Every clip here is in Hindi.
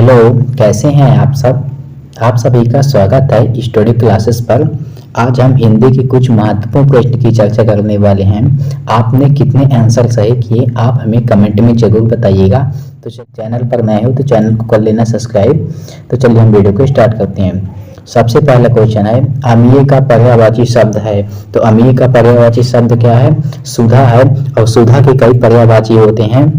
हेलो, कैसे हैं आप सब। आप सभी का स्वागत है स्टडी क्लासेस पर। आज हम हिंदी के कुछ महत्वपूर्ण प्रश्न की चर्चा करने वाले हैं। आपने कितने आंसर सही किए आप हमें कमेंट में जरूर बताइएगा। तो चैनल पर नए हो तो चैनल को कर लेना सब्सक्राइब। तो चलिए हम वीडियो को स्टार्ट करते हैं। सबसे पहला क्वेश्चन है, अमीय का पर्यायवाची शब्द है। तो अमीय का पर्यायवाची शब्द क्या है? सुधा है। और सुधा के कई पर्यायवाची होते हैं,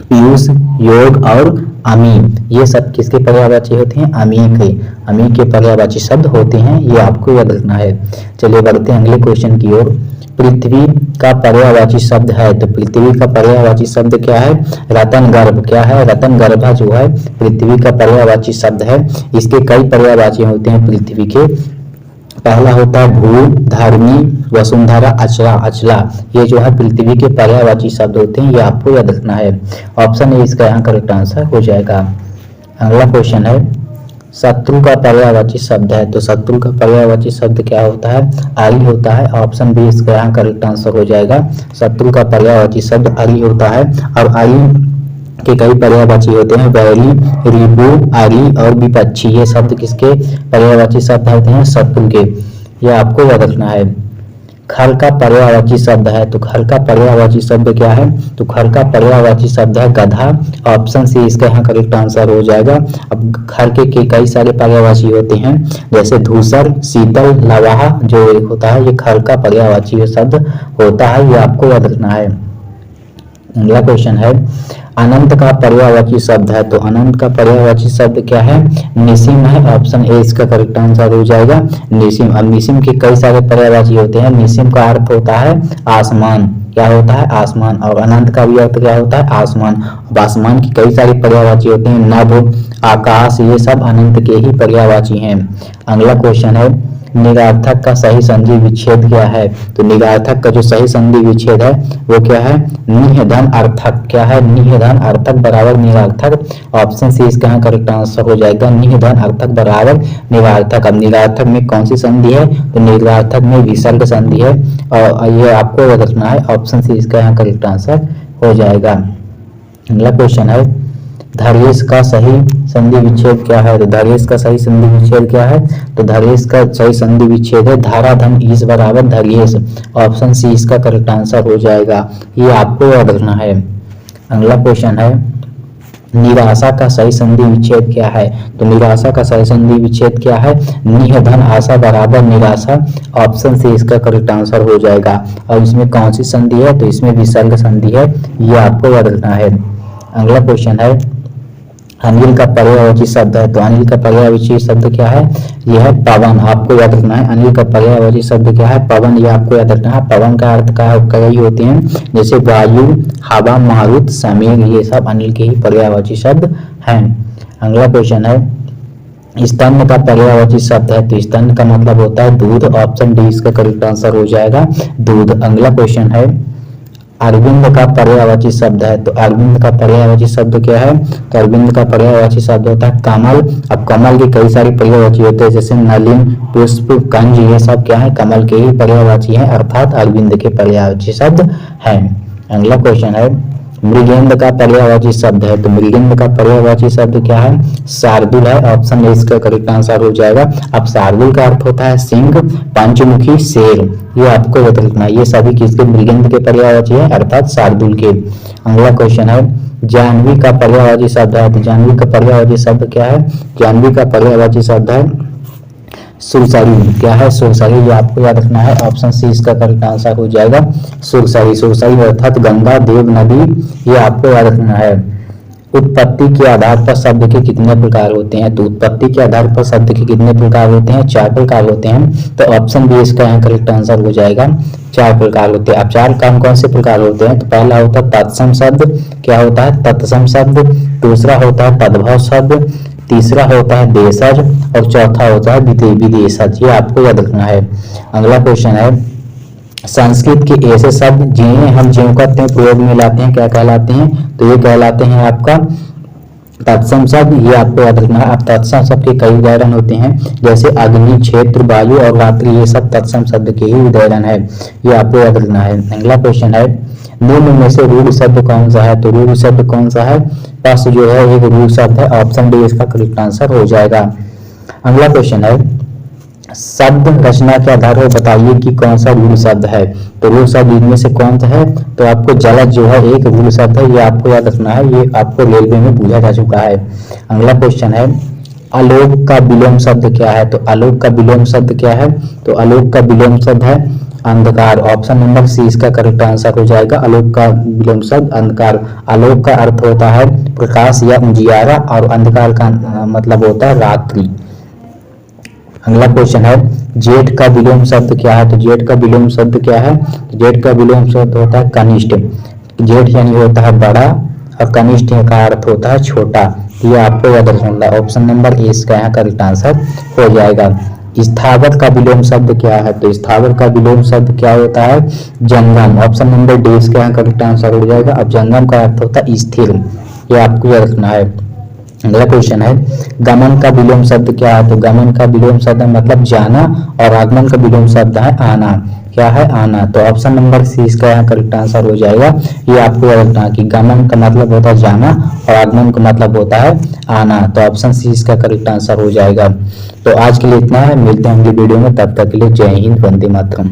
पीयूष, योग और अमी। ये सब किसके पर्यायवाची होते हैं? अमी के। अमी के पर्यायवाची शब्द होते हैं, ये आपको याद रखना है। चलिए बढ़ते हैं अगले क्वेश्चन की ओर। पृथ्वी का पर्यायवाची शब्द है। तो पृथ्वी का पर्यायवाची शब्द क्या है? रतन गर्भ। क्या है? रतन गर्भा जो है पृथ्वी का पर्यायवाची शब्द है। इसके कई पर्यायवाची होते हैं पृथ्वी के। पहला होता है भू, धर्मी, वसुंधरा, अचला। अचला ये जो है पृथ्वी के पर्यायवाची शब्द होते हैं, ये आपको याद रखना है। ऑप्शन ए इसका यहाँ करेक्ट आंसर हो जाएगा। अगला क्वेश्चन है, शत्रु का पर्यायवाची शब्द है। तो शत्रु का पर्यायवाची शब्द क्या होता है? आरी होता है। ऑप्शन बी इसका यहाँ करेक्ट आंसर हो जाएगा। शत्रु का पर्यायवाची शब्द आरी होता है। और आरी के कई पर्यायवाची होते हैं, वैरी, रिबू, आरी और विपक्षी। ये शब्द किसके पर्यायवाची शब्द होते हैं? शत्रु के। ये आपको याद रखना है। खर का पर्यायवाची शब्द है। तो खर का पर्यायवाची शब्द क्या है? तो खर का पर्यायवाची शब्द है गधा। ऑप्शन सी इसका यहाँ करेक्ट आंसर हो जाएगा। अब खर के कई सारे पर्यायवाची होते हैं, जैसे धूसर, शीतल, लवाहा जो होता है, ये खर का पर्यायवाची शब्द होता है, ये आपको याद रखना है। अगला क्वेश्चन है, अनंत का पर्यायवाची शब्द है। तो अनंत का पर्यायवाची शब्द क्या है? निसीम है। ऑप्शन ए इसका करेक्ट आंसर हो जाएगा, निसीम। अब निसीम के कई सारे पर्यायवाची होते हैं। निसीम का अर्थ होता है आसमान। क्या होता है? आसमान। और अनंत का भी अर्थ क्या होता है? आसमान। अब आसमान की कई सारी पर्यायवाची होते हैं, नभ, आकाश, ये सब अनंत के ही पर्यायवाची हैं। अगला क्वेश्चन है, निरार्थक का सही संधि विच्छेद क्या है? तो निरार्थक का जो सही संधि विच्छेद है वो क्या है? निह धन अर्थक। क्या है? निह धन अर्थक बराबर निरार्थक। ऑप्शन सी इसका यहाँ करेक्ट आंसर हो जाएगा, निह धन अर्थक बराबर निरार्थक। अब निरार्थक में कौन सी संधि है? तो निरार्थक में विसर्ग संधि है, और ये आपको याद रखना है। ऑप्शन सी इसका यहाँ करेक्ट आंसर हो जाएगा। अगला क्वेश्चन है, धर्येश का सही संधि विच्छेद क्या है? तो धर्येश का सही संधि विच्छेद क्या है? तो धर्येश का सही संधि विच्छेद है धाराधन ईस बराबर धर्येश। ऑप्शन सी इसका करेक्ट आंसर हो जाएगा, ये आपको याद रखना है। अगला क्वेश्चन है, निराशा का सही संधि विच्छेद क्या है? तो निराशा का सही संधि विच्छेद क्या है? निह धन आशा बराबर निराशा। ऑप्शन सी इसका करेक्ट आंसर हो जाएगा। और इसमें कौन सी संधि है? तो इसमें विसर्ग संधि है, ये आपको याद रखना है। अगला क्वेश्चन है, अनिल का पर्यायवाची शब्द है। तो अनिल का पर्यायवाची शब्द क्या है? यह है पवन। आपको याद रखना है अनिल का पर्यायवाची शब्द क्या है? पवन। ये आपको याद रखना है। पवन का अर्थ का कई होते हैं, जैसे वायु, हवा, मारुत, समीर, ये सब अनिल के ही पर्यायवाची शब्द हैं। अगला क्वेश्चन है, स्तन का पर्यायवाची शब्द है। तो स्तन का मतलब होता है दूध। ऑप्शन डी इसका करेक्ट आंसर हो जाएगा, दूध। अगला क्वेश्चन है, अरविंद का पर्यायवाची शब्द है। तो अरविंद का पर्यायवाची शब्द क्या है? तो अरविंद का पर्यायवाची शब्द होता है कमल। अब कमल के कई सारे पर्यायवाची होते हैं, जैसे नलिन, पुष्प, कंज, ये सब क्या है? कमल के ही पर्यायवाची हैं, अर्थात अरविंद के पर्यायवाची शब्द हैं। अगला क्वेश्चन है, मृगेंद का पर्यायवाची शब्द है। तो मृगेंद का पर्यायवाची शब्द क्या है? शार्दुल है। ऑप्शन ए इसका करेक्ट आंसर हो जाएगा। अब शार्दुल का अर्थ होता है सिंह, पंचमुखी, शेर। ये आपको याद रखना है, ये सभी किसके? मृगेंद के पर्यायवाची है, अर्थात शार्दुल के। अगला क्वेश्चन है, जाह्नवी का पर्यायवाची शब्द है। तो जाह्नवी का पर्यायवाची शब्द क्या है? जाह्नवी का पर्यायवाची शब्द है सुरसरी। क्या है? सुरसरी। ये आपको याद रखना है। ऑप्शन सी इसका करेक्ट आंसर हो जाएगा, सुरसरी। सुरसरी अर्थात गंगा, देव नदी, ये आपको याद रखना है। उत्पत्ति के आधार पर शब्द के कितने प्रकार होते हैं? तो उत्पत्ति के आधार पर शब्द के कितने प्रकार होते हैं? 4 प्रकार होते हैं। तो ऑप्शन बी इसका यहाँ करेक्ट आंसर हो जाएगा, 4 प्रकार होते हैं। अब 4 कौन से प्रकार होते हैं? तो पहला होता है तत्सम शब्द। क्या होता है? तत्सम शब्द। दूसरा होता है तद्भव शब्द। तीसरा होता है देशज। और चौथा होता है विदेशज। ये आपको याद रखना है। अगला क्वेश्चन है, संस्कृत के ऐसे शब्द जिन्हें हम ज्यों कहते हैं प्रयोग में लाते हैं, क्या कहलाते हैं? तो ये कहलाते हैं आपका तत्सम शब्द। ये आपको याद रखना है। अब तत्सम शब्द के कई उदाहरण होते हैं, जैसे अग्नि, क्षेत्र, वायु और रात्रि, ये सब तत्सम शब्द के ही उदाहरण है, ये आपको याद रखना है। अगला क्वेश्चन है, निम्न में से रूढ़ शब्द कौन सा है? तो रूढ़ शब्द कौन सा है? पस जो है एक रूढ़ शब्द है, ऑप्शन डी इसका करेक्ट आंसर हो जाएगा। अगला क्वेश्चन है, शब्द रचना के आधार पर बताइए कि कौन सा रूढ़ शब्द है। तो रूढ़ शब्द इनमें से कौन सा है, तो आपको जलद जो है एक रूढ़ शब्द है, ये आपको याद रखना है, ये आपको रेलवे में पूछा जा चुका है। अगला क्वेश्चन है, आलोक का विलोम शब्द क्या है। तो आलोक का विलोम शब्द क्या है, तो आलोक का विलोम शब्द है अंधकार, ऑप्शन नंबर सी इसका करेक्ट आंसर हो जाएगा। आलोक का विलोम शब्द अंधकार। आलोक का अर्थ होता है प्रकाश या उजियारा, और अंधकार का मतलब होता है रात्रि। अगला क्वेश्चन है, जेठ का विलोम शब्द क्या है। तो जेठ का विलोम शब्द क्या है, जेठ का विलोम शब्द होता है कनिष्ठ। जेठ यानी होता है बड़ा, और कनिष्ठ का अर्थ होता है छोटा। ये आपको याद रखना, ऑप्शन नंबर ए इसका यहाँ करेक्ट आंसर हो जाएगा। स्थावर का विलोम शब्द क्या है। तो स्थावर का विलोम शब्द क्या होता है, जंगम, ऑप्शन नंबर डी इसका यहाँ करेक्ट आंसर हो जाएगा। अब जंगम का अर्थ होता है स्थिर, ये आपको याद रखना है। अगला क्वेश्चन है, गमन का विलोम शब्द क्या है। तो गमन का विलोम शब्द मतलब जाना, और आगमन का विलोम शब्द है आना। क्या है, आना। तो ऑप्शन नंबर सी इसका यहाँ करेक्ट आंसर हो जाएगा। ये आपको याद रखना कि गमन का मतलब होता है जाना, और आगमन का मतलब होता है आना। तो ऑप्शन सी इसका करेक्ट आंसर हो जाएगा। तो आज के लिए इतना है, मिलते हैं अगली वीडियो में, तब तक के लिए जय हिंद, वंदे मातरम।